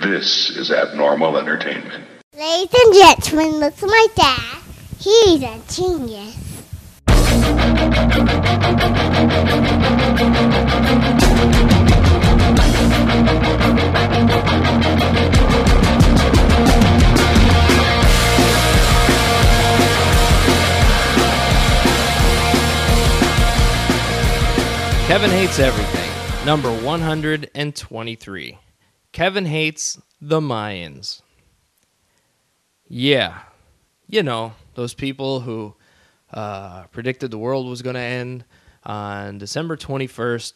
This is abnormal entertainment. Ladies and gentlemen, listen to my dad. He's a genius. Kevin Hates Everything, number 123. Kevin hates the Mayans. Yeah, you know, those people who predicted the world was going to end on December 21st,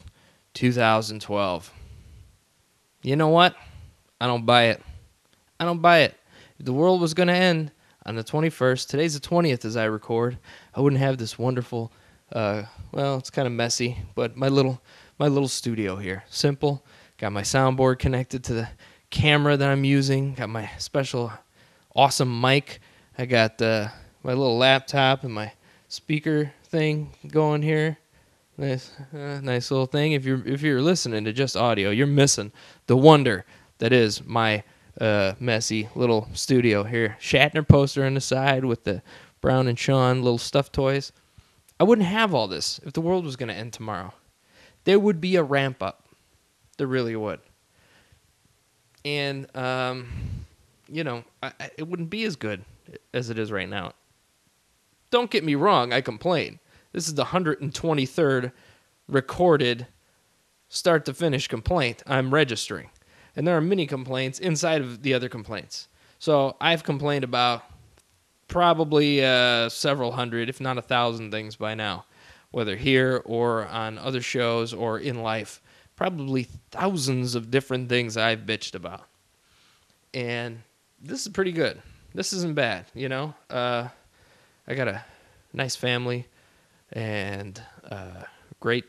2012. You know what? I don't buy it. I don't buy it. If the world was going to end on the 21st, today's the 20th as I record, I wouldn't have this wonderful, well, it's kind of messy, but my little studio here. Simple. Got my soundboard connected to the camera that I'm using. Got my special awesome mic. I got my little laptop and my speaker thing going here. Nice little thing. If you're listening to just audio, you're missing the wonder that is my messy little studio here. Shatner poster on the side with the Brown and Sean little stuffed toys. I wouldn't have all this if the world was going to end tomorrow. There would be a ramp up. There really would. And, it wouldn't be as good as it is right now. Don't get me wrong, I complain. This is the 123rd recorded start-to-finish complaint I'm registering. And there are many complaints inside of the other complaints. So I've complained about probably several hundred, if not 1,000 things by now, whether here or on other shows or in life. Probably thousands of different things I've bitched about. And this is pretty good. This isn't bad, you know? I got a nice family and great,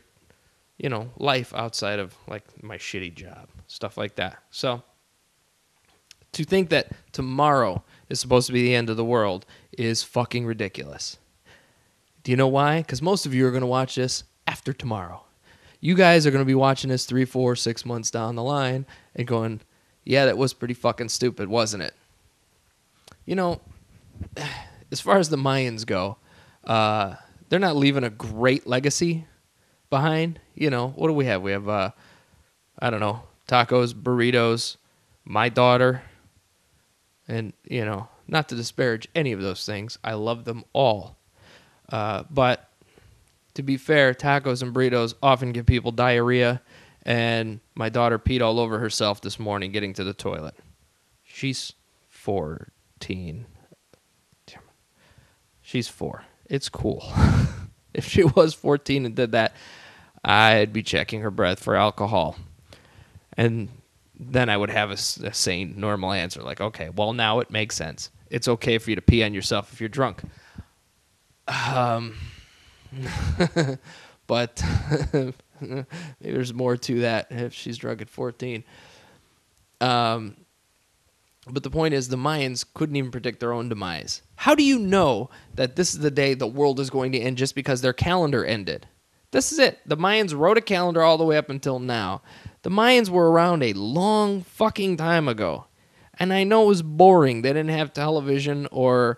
life outside of, like, my shitty job. Stuff like that. So, to think that tomorrow is supposed to be the end of the world is fucking ridiculous. Do you know why? Because most of you are going to watch this after tomorrow. You guys are going to be watching this 3, 4, 6 months down the line and going, yeah, that was pretty fucking stupid, wasn't it? You know, as far as the Mayans go, they're not leaving a great legacy behind. You know, what do we have? We have, tacos, burritos, my daughter, and, not to disparage any of those things. I love them all. But to be fair, tacos and burritos often give people diarrhea, and my daughter peed all over herself this morning getting to the toilet. She's 14. She's 4. It's cool. If she was 14 and did that, I'd be checking her breath for alcohol. And then I would have a sane, normal answer, like, okay, well, now it makes sense. It's okay for you to pee on yourself if you're drunk. But maybe there's more to that if she's drunk at 14. But the point is, the Mayans couldn't even predict their own demise. How do you know that this is the day the world is going to end just because their calendar ended? This is it. The Mayans wrote a calendar all the way up until now. The Mayans were around a long fucking time ago. And I know it was boring. They didn't have television or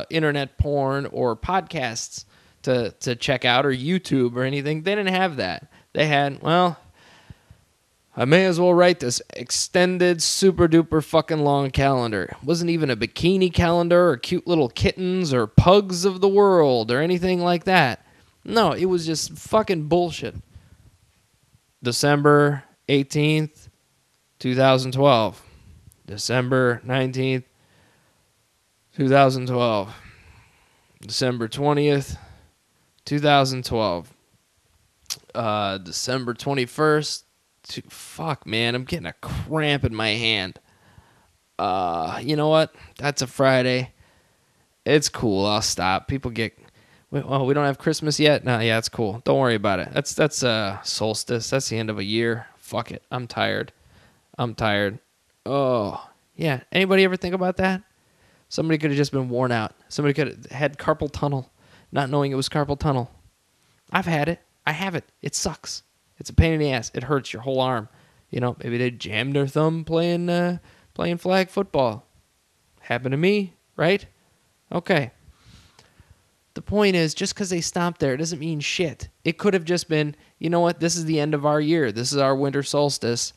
internet porn or podcasts to check out or YouTube or anything. They didn't have that. They had, well, I may as well write this extended super duper fucking long calendar. It wasn't even a bikini calendar or cute little kittens or pugs of the world or anything like that. No, it was just fucking bullshit. December 18th, 2012. December 19th, 2012. December 20th, 2012. December 21st. Fuck, man, I'm getting a cramp in my hand. You know what? That's a Friday. It's cool. I'll stop. People get... Well, we don't have Christmas yet? No, yeah, it's cool. Don't worry about it. That's solstice. That's the end of a year. Fuck it. I'm tired. Oh, yeah. Anybody ever think about that? Somebody could have just been worn out. Somebody could have had carpal tunnel, not knowing it was carpal tunnel. I've had it. I have it. It sucks. It's a pain in the ass. It hurts your whole arm. Maybe they jammed their thumb playing flag football. Happened to me, right? Okay. The point is, just because they stopped there doesn't mean shit. It could have just been, you know what? This is the end of our year. This is our winter solstice.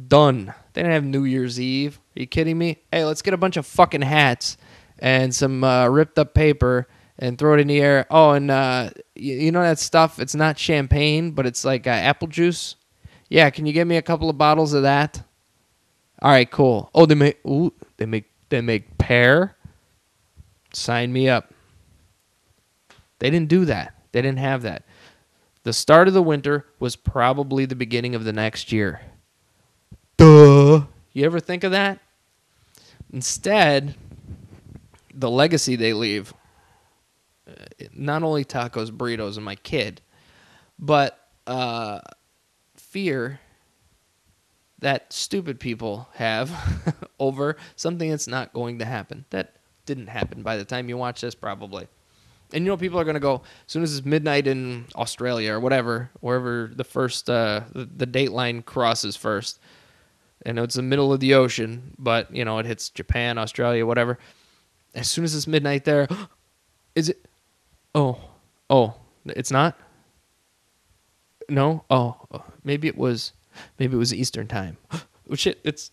Done. They didn't have New Year's Eve. Are you kidding me? Hey, let's get a bunch of fucking hats and some ripped up paper and throw it in the air. Oh, and you know that stuff? It's not champagne, but it's like apple juice. Yeah, can you get me a couple of bottles of that? All right, cool. Oh, they make pear. Sign me up. They didn't do that. They didn't have that. The start of the winter was probably the beginning of the next year. Duh. You ever think of that? Instead, the legacy they leave, not only tacos, burritos, and my kid, but fear that stupid people have over something that's not going to happen. That didn't happen by the time you watch this, probably. And people are going to go, as soon as it's midnight in Australia or whatever, wherever the first, the date line crosses first. I know it's the middle of the ocean, but, it hits Japan, Australia, whatever. As soon as it's midnight there, is it? Oh, it's not? No? Oh, maybe it was Eastern time. Oh, shit, it's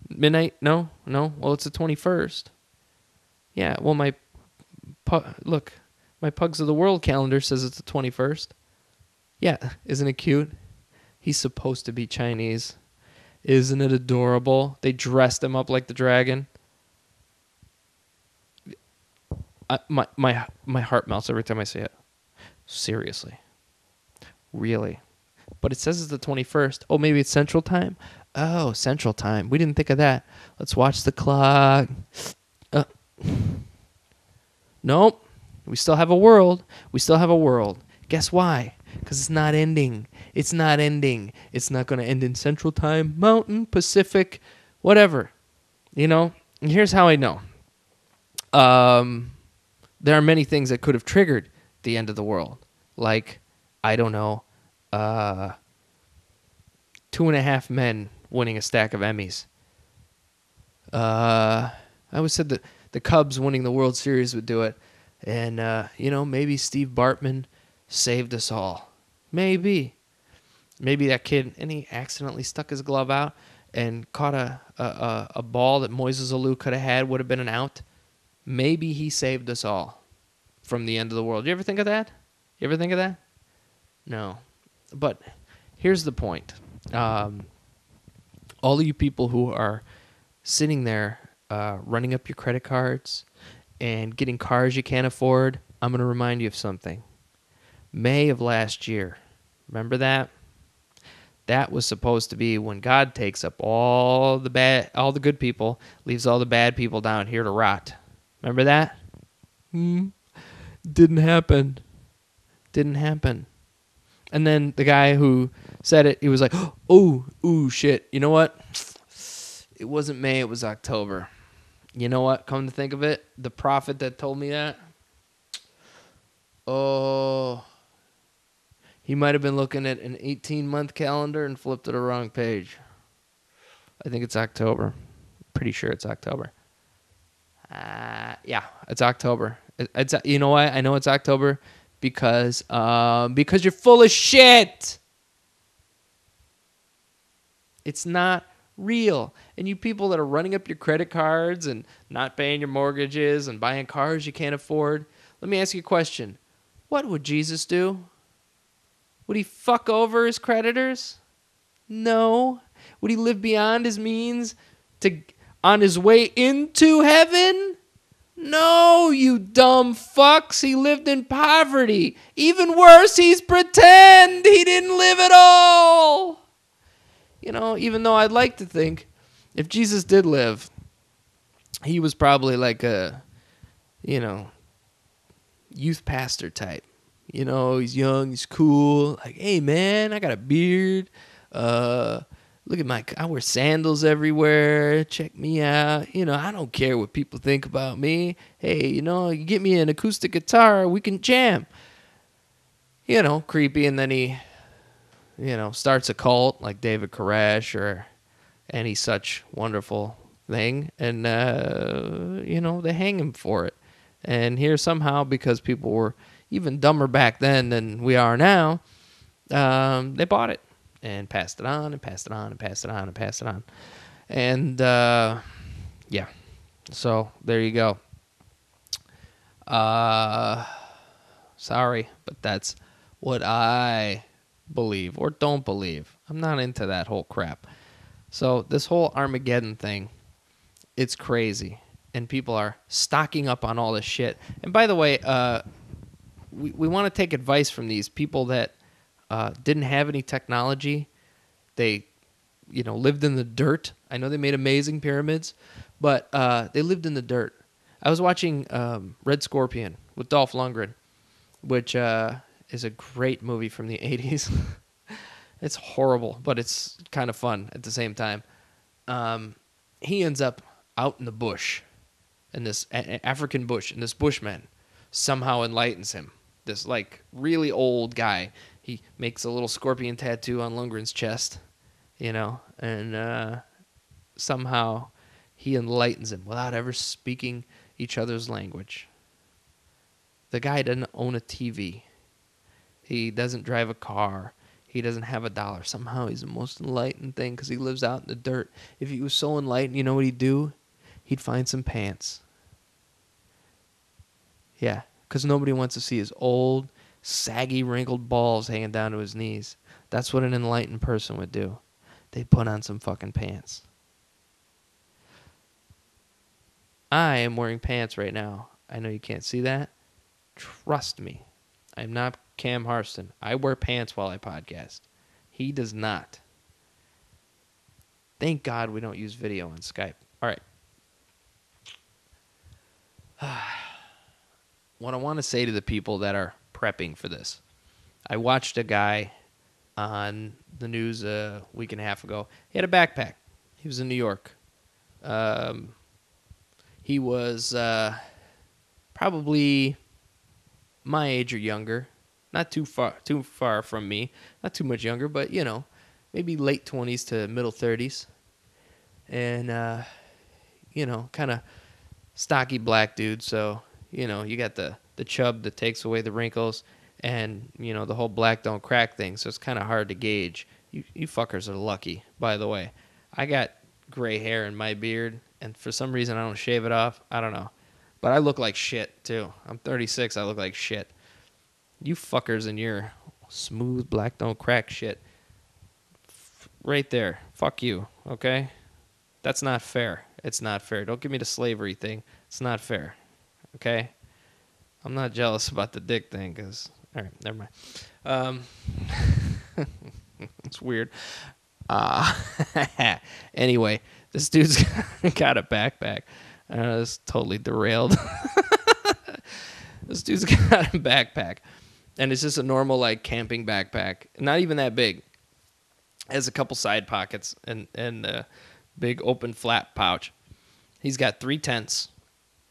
midnight? No? Well, it's the 21st. Yeah, well, my Pugs of the World calendar says it's the 21st. Yeah, isn't it cute? He's supposed to be Chinese. Isn't it adorable? They dressed him up like the dragon. My heart melts every time I see it. Seriously. Really. But it says it's the 21st. Oh, maybe it's Central Time? Oh, Central Time. We didn't think of that. Let's watch the clock. Nope. We still have a world. Guess why? Because it's not ending. It's not going to end in Central Time, Mountain, Pacific, whatever. And here's how I know. There are many things that could have triggered the end of the world. Like, I don't know, 2.5 Men winning a stack of Emmys. I always said that the Cubs winning the World Series would do it. And, maybe Steve Bartman saved us all. Maybe that kid, and he accidentally stuck his glove out and caught a ball that Moyes could have had, would have been an out. Maybe he saved us all from the end of the world. You ever think of that? No. But here's the point. All of you people who are sitting there running up your credit cards and getting cars you can't afford, I'm going to remind you of something. May of last year. Remember that? That was supposed to be when God takes up all the good people, leaves all the bad people down here to rot. Remember that? Didn't happen. And then the guy who said it, he was like, oh, shit. You know what? It wasn't May, it was October. You know what? Come to think of it, the prophet that told me that, he might have been looking at an 18-month calendar and flipped to the wrong page. I think it's October. Pretty sure it's October. Yeah, it's October. It's you know why I know it's October? Because you're full of shit. It's not real. And you people that are running up your credit cards and not paying your mortgages and buying cars you can't afford, let me ask you a question. What would Jesus do? Would he fuck over his creditors? No. Would he live beyond his means on his way into heaven? No, you dumb fucks. He lived in poverty. Even worse, he's pretend. He didn't live at all. Even though I'd like to think if Jesus did live, he was probably like a, youth pastor type. He's young, he's cool. Like, hey, man, I got a beard. Look at I wear sandals everywhere. Check me out. I don't care what people think about me. Hey, you get me an acoustic guitar, we can jam. Creepy. And then he starts a cult like David Koresh or any such wonderful thing, and they hang him for it. And here somehow, because people were even dumber back then than we are now, they bought it and passed it on and passed it on and passed it on and passed it on. And yeah, so there you go. Sorry, but that's what I believe or don't believe. I'm not into that whole crap. So this whole Armageddon thing, it's crazy. And people are stocking up on all this shit. And by the way, we want to take advice from these people that didn't have any technology. They, lived in the dirt. I know they made amazing pyramids, but they lived in the dirt. I was watching Red Scorpion with Dolph Lundgren, which is a great movie from the 80s. It's horrible, but it's kind of fun at the same time. He ends up out in the bush, in this African bush, and this bushman somehow enlightens him. This, really old guy. He makes a little scorpion tattoo on Lundgren's chest, and somehow he enlightens him without ever speaking each other's language. The guy doesn't own a TV. He doesn't drive a car. He doesn't have a dollar. Somehow he's the most enlightened thing because he lives out in the dirt. If he was so enlightened, you know what he'd do? He'd find some pants. Yeah, because nobody wants to see his old, saggy, wrinkled balls hanging down to his knees. That's what an enlightened person would do. They'd put on some fucking pants. I am wearing pants right now. I know you can't see that. Trust me. I'm not Cam Harston. I wear pants while I podcast. He does not. Thank God we don't use video on Skype. All right. What I want to say to the people that are prepping for this. I watched a guy on the news a week and a half ago. He had a backpack. He was in New York. He was probably my age or younger. Not too far from me. Not too much younger, but, maybe late 20s to middle 30s. And, kind of stocky black dude. So, you got the chub that takes away the wrinkles and, the whole black don't crack thing. So it's kind of hard to gauge. You fuckers are lucky, by the way. I got gray hair in my beard, and for some reason I don't shave it off. I don't know. But I look like shit, too. I'm 36. I look like shit. You fuckers in your smooth black don't crack shit. Right there. Fuck you, okay? That's not fair. It's not fair. Don't give me the slavery thing. It's not fair, okay? I'm not jealous about the dick thing, because... All right, never mind. It's weird. Anyway, this dude's got a backpack. This totally derailed. This dude's got a backpack. And it's just a normal, camping backpack. Not even that big. It has a couple side pockets and a big open flat pouch. He's got 3 tents.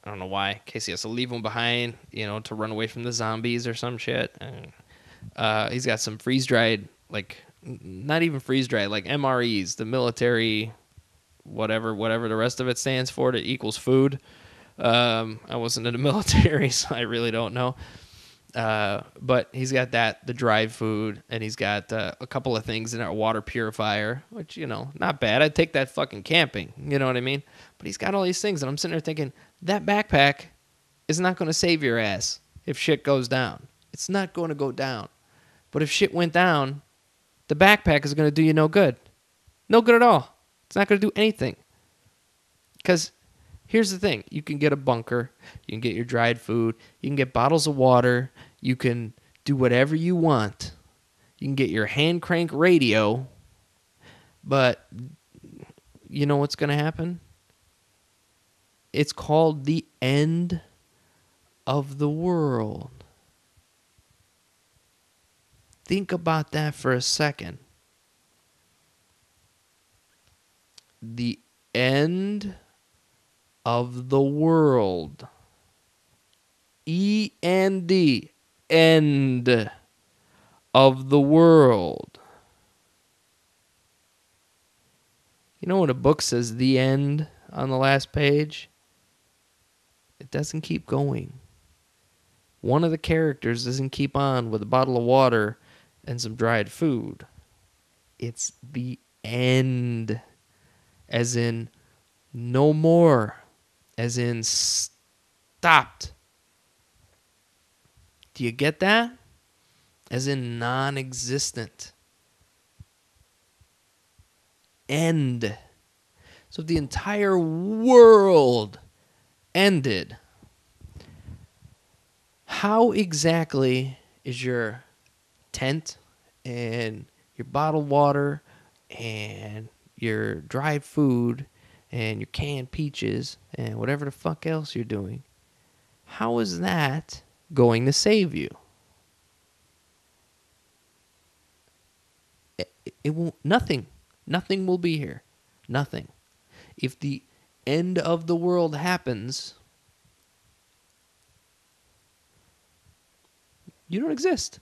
I don't know why. In case he has to leave them behind, to run away from the zombies or some shit. He's got some freeze-dried, not even freeze-dried, MREs, the military, whatever the rest of it stands for, that equals food. I wasn't in the military, so I really don't know. But he's got that, the dried food, and he's got a couple of things in our water purifier, which, not bad. I'd take that fucking camping, you know what I mean? But he's got all these things, and I'm sitting there thinking, that backpack is not going to save your ass if shit goes down. It's not going to go down. But if shit went down, the backpack is going to do you no good. No good at all. It's not going to do anything. Because here's the thing. You can get a bunker. You can get your dried food. You can get bottles of water. You can do whatever you want. You can get your hand crank radio. But you know what's going to happen? It's called the end of the world. Think about that for a second. The end of the world. E-N-D. End of the world. You know when a book says the end on the last page? It doesn't keep going. One of the characters doesn't keep on with a bottle of water and some dried food. It's the end. As in, no more. As in, stopped. Do you get that? As in, non-existent. End. So if the entire world ended, how exactly is your tent and your bottled water and your dried food and your canned peaches and whatever the fuck else you're doing, how is that going to save you? It won't. Nothing will be here. Nothing. If the end of the world happens, you don't exist.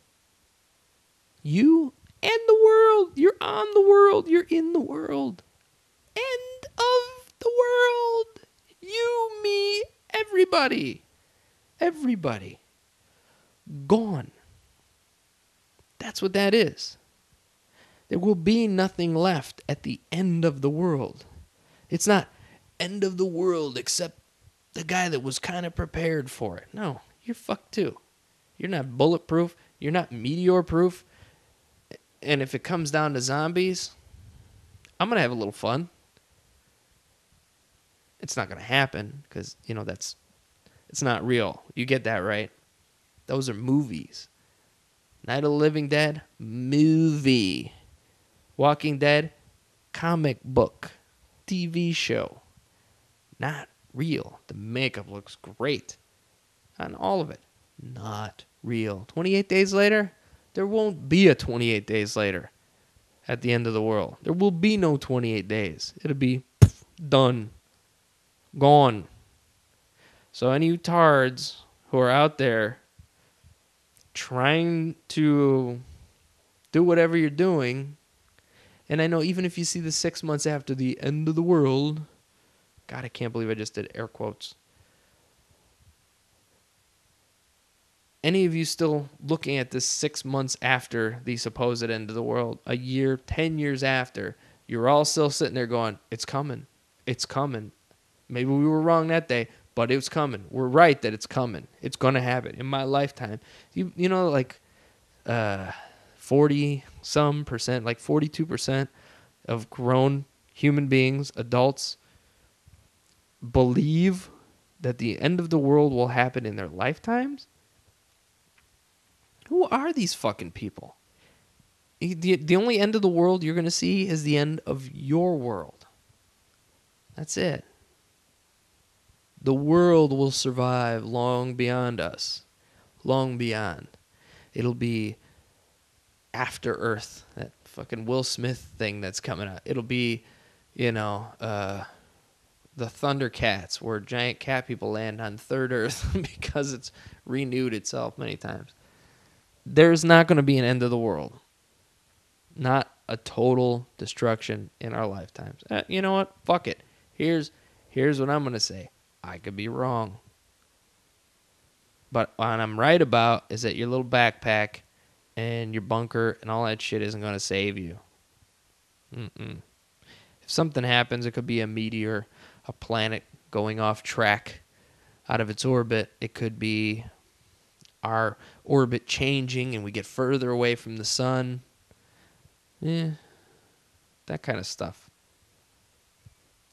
You and the world. You're on the world. You're in the world. End of the world. You, me, everybody. Everybody. Gone. That's what that is. There will be nothing left at the end of the world. It's not end of the world except the guy that was kind of prepared for it. No, you're fucked too. You're not bulletproof. You're not meteor-proof. And if it comes down to zombies, I'm going to have a little fun. It's not going to happen because, it's not real. You get that, right? Those are movies. Night of the Living Dead, movie. Walking Dead, comic book, TV show. Not real. The makeup looks great on all of it. Not real. 28 days later, there won't be a 28 days later at the end of the world. There will be no 28 days. It'll be done. Gone. So any you tards who are out there trying to do whatever you're doing, and I know even if you see the 6 months after the end of the world, God, I can't believe I just did air quotes. Any of you still looking at this 6 months after the supposed end of the world, a year, 10 years after, you're all still sitting there going, it's coming. It's coming. Maybe we were wrong that day, but it's coming. We're right that it's coming. It's going to happen in my lifetime. Like 40-some percent, like 42% of grown human beings, adults, believe that the end of the world will happen in their lifetimes? Who are these fucking people? The only end of the world you're going to see is the end of your world. That's it. The world will survive long beyond us. Long beyond. It'll be After Earth, that fucking Will Smith thing that's coming out. It'll be, the Thundercats, where giant cat people land on third Earth because it's renewed itself many times. There's not going to be an end of the world. Not a total destruction in our lifetimes. You know what? Fuck it. Here's what I'm going to say. I could be wrong. But what I'm right about is that your little backpack and your bunker and all that shit isn't going to save you. If something happens, it could be a meteor, a planet going off track out of its orbit. It could be our orbit changing and we get further away from the sun. That kind of stuff.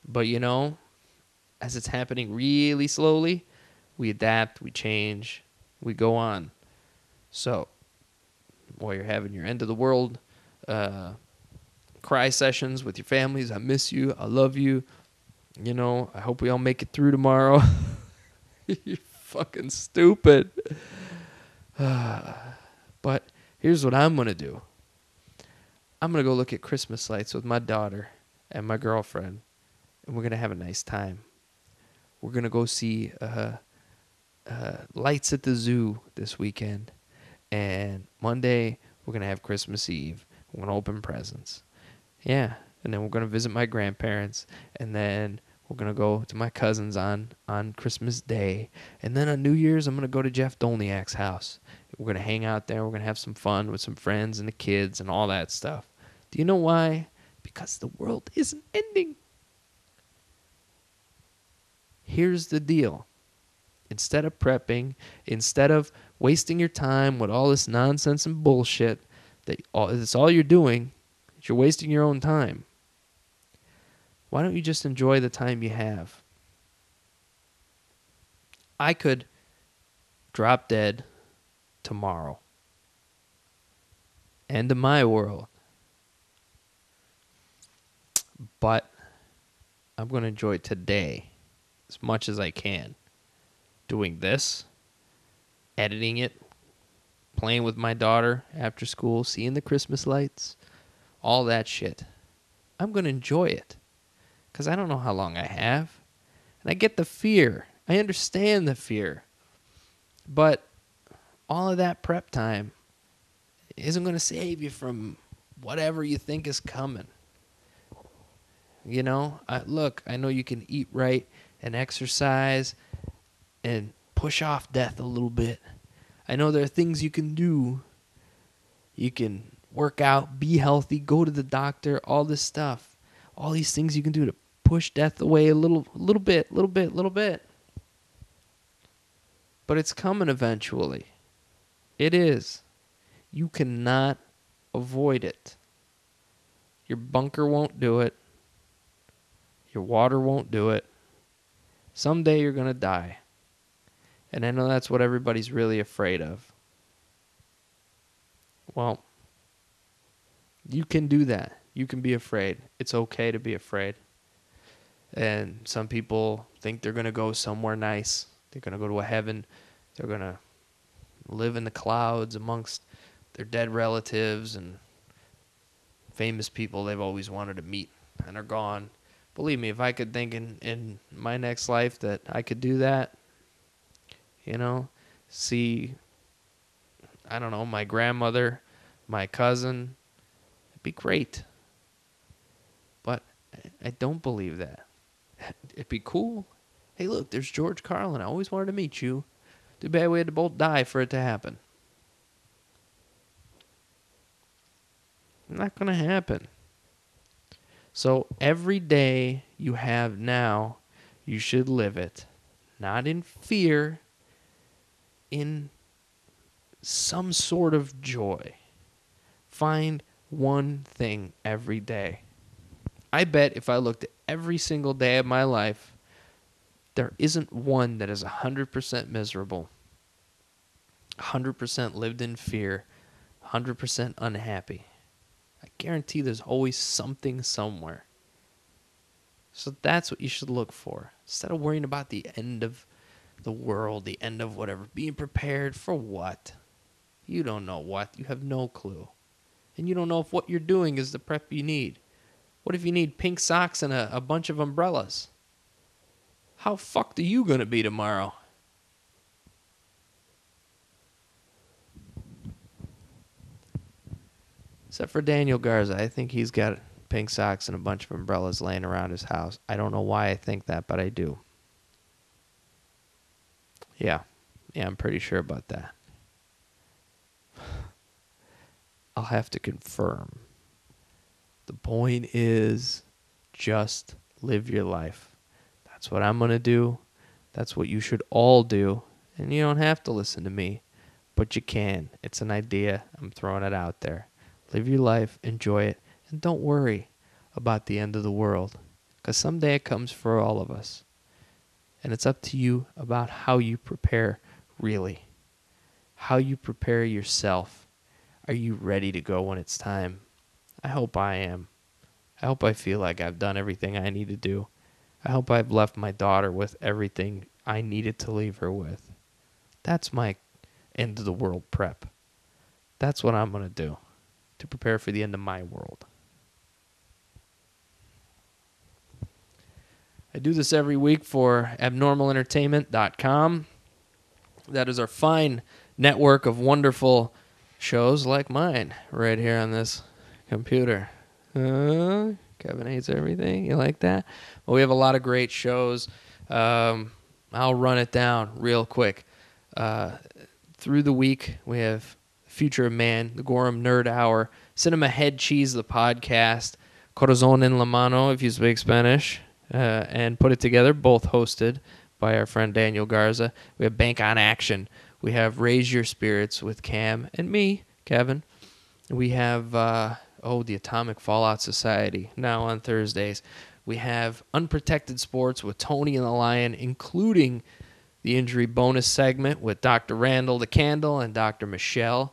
But as it's happening really slowly, we adapt, we change, we go on. So, while you're having your end of the world cry sessions with your families, I miss you, I love you, I hope we all make it through tomorrow. You're fucking stupid. But here's what I'm going to do. I'm going to go look at Christmas lights with my daughter and my girlfriend, and we're going to have a nice time. We're going to go see lights at the zoo this weekend. And Monday, we're going to have Christmas Eve. We're going to open presents. Yeah, and then we're going to visit my grandparents, and then we're going to go to my cousin's on Christmas Day, and then on New Year's, I'm going to go to Jeff Dolniak's house. We're going to hang out there. We're going to have some fun with some friends and the kids and all that stuff. Do you know why? Because the world isn't ending. Here's the deal. Instead of prepping, instead of wasting your time with all this nonsense and bullshit, that's all you're doing, you're wasting your own time. Why don't you just enjoy the time you have? I could drop dead tomorrow. End of my world. But I'm going to enjoy today as much as I can. Doing this, editing it, playing with my daughter after school, seeing the Christmas lights, all that shit. I'm going to enjoy it because I don't know how long I have. And I get the fear. I understand the fear. But all of that prep time isn't going to save you from whatever you think is coming. You know, I know you can eat right and exercise and push off death a little bit. I know there are things you can do. You can work out, be healthy, go to the doctor, all this stuff. All these things you can do to push death away a little bit. But it's coming eventually. It is. You cannot avoid it. Your bunker won't do it. Your water won't do it. Someday you're going to die. And I know that's what everybody's really afraid of. Well, you can do that. You can be afraid. It's okay to be afraid. And some people think they're going to go somewhere nice. They're going to go to a heaven. They're going to live in the clouds amongst their dead relatives and famous people they've always wanted to meet and are gone. Believe me, if I could think in my next life that I could do that, you know, see, I don't know, my grandmother, my cousin, it'd be great. But I don't believe that. It'd be cool. Hey, look, there's George Carlin. I always wanted to meet you. Too bad we had to both die for it to happen. Not going to happen. So every day you have now, you should live it. Not in fear, in some sort of joy. Find one thing every day. I bet if I looked at every single day of my life, there isn't one that is 100% miserable, 100% lived in fear, 100% unhappy. I guarantee there's always something somewhere. So that's what you should look for. Instead of worrying about the end of the world, the end of whatever, being prepared for what? You don't know what. You have no clue. And you don't know if what you're doing is the prep you need. What if you need pink socks and a bunch of umbrellas? How fucked are you going to be tomorrow? Except for Daniel Garza. I think he's got pink socks and a bunch of umbrellas laying around his house. I don't know why I think that, but I do. Yeah, I'm pretty sure about that. I'll have to confirm. The point is, just live your life. That's what I'm going to do. That's what you should all do. And you don't have to listen to me, but you can. It's an idea. I'm throwing it out there. Live your life, enjoy it, and don't worry about the end of the world, because someday it comes for all of us. And it's up to you about how you prepare, really. How you prepare yourself. Are you ready to go when it's time? I hope I am. I hope I feel like I've done everything I need to do. I hope I've left my daughter with everything I needed to leave her with. That's my end of the world prep. That's what I'm going to do to prepare for the end of my world. I do this every week for abnormalentertainment.com. That is our fine network of wonderful shows like mine right here on this computer. Can Kevin Hates Everything. You like that? Well, we have a lot of great shows. I'll run it down real quick. Through the week, we have Future of Man, the Gorham Nerd Hour, Cinema Head Cheese, the podcast, Corazon en la Mano, if you speak Spanish, and Put It Together, both hosted by our friend Daniel Garza. We have Bank on Action. We have Raise Your Spirits with Cam and me, Kevin. We have, the Atomic Fallout Society, now on Thursdays. We have Unprotected Sports with Tony and the Lion, including the injury bonus segment with Dr. Randall the Candle and Dr. Michelle.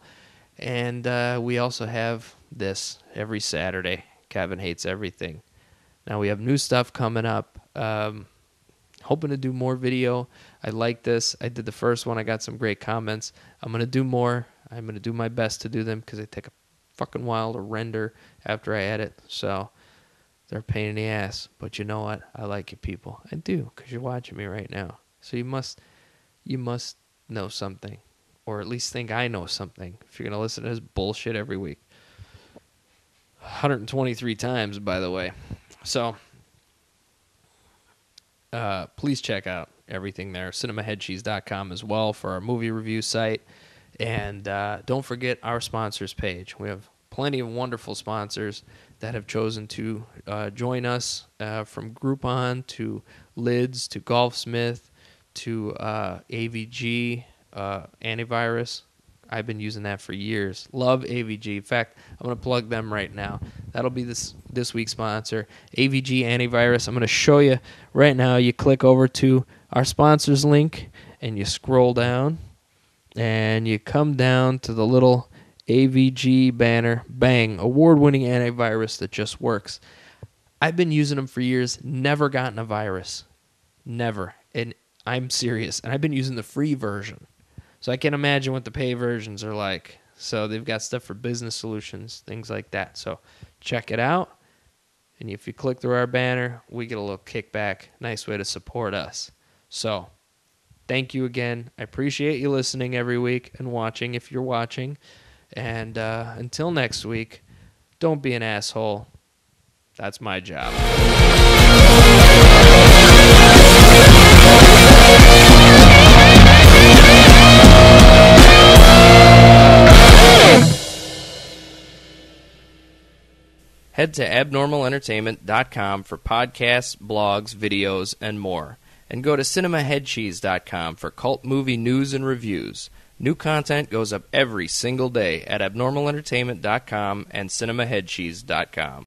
And we also have this every Saturday, Kevin Hates Everything. Now we have new stuff coming up. Hoping to do more video. I like this. I did the first one. I got some great comments. I'm going to do more. I'm going to do my best to do them because they take a fucking while to render after I edit. So they're a pain in the ass. But you know what? I like you people. I do, because you're watching me right now. So you must know something, or at least think I know something if you're going to listen to this bullshit every week. 123 times, by the way. So please check out everything there. CinemaHeadCheese.com as well for our movie review site. And don't forget our sponsors page. We have plenty of wonderful sponsors that have chosen to join us, from Groupon to Lids to Golfsmith to AVG antivirus. I've been using that for years. Love AVG. In fact, I'm going to plug them right now. That'll be this week's sponsor, AVG Antivirus. I'm going to show you right now. You click over to our sponsors link, and you scroll down, and you come down to the little AVG banner. Bang, award-winning antivirus that just works. I've been using them for years, never gotten a virus. Never. And I'm serious. And I've been using the free version. So I can imagine what the pay versions are like. So they've got stuff for business solutions, things like that. So check it out. And if you click through our banner, we get a little kickback. Nice way to support us. So thank you again. I appreciate you listening every week and watching if you're watching. And until next week, don't be an asshole. That's my job. Head to abnormalentertainment.com for podcasts, blogs, videos, and more. And go to cinemaheadcheese.com for cult movie news and reviews. New content goes up every single day at abnormalentertainment.com and cinemaheadcheese.com.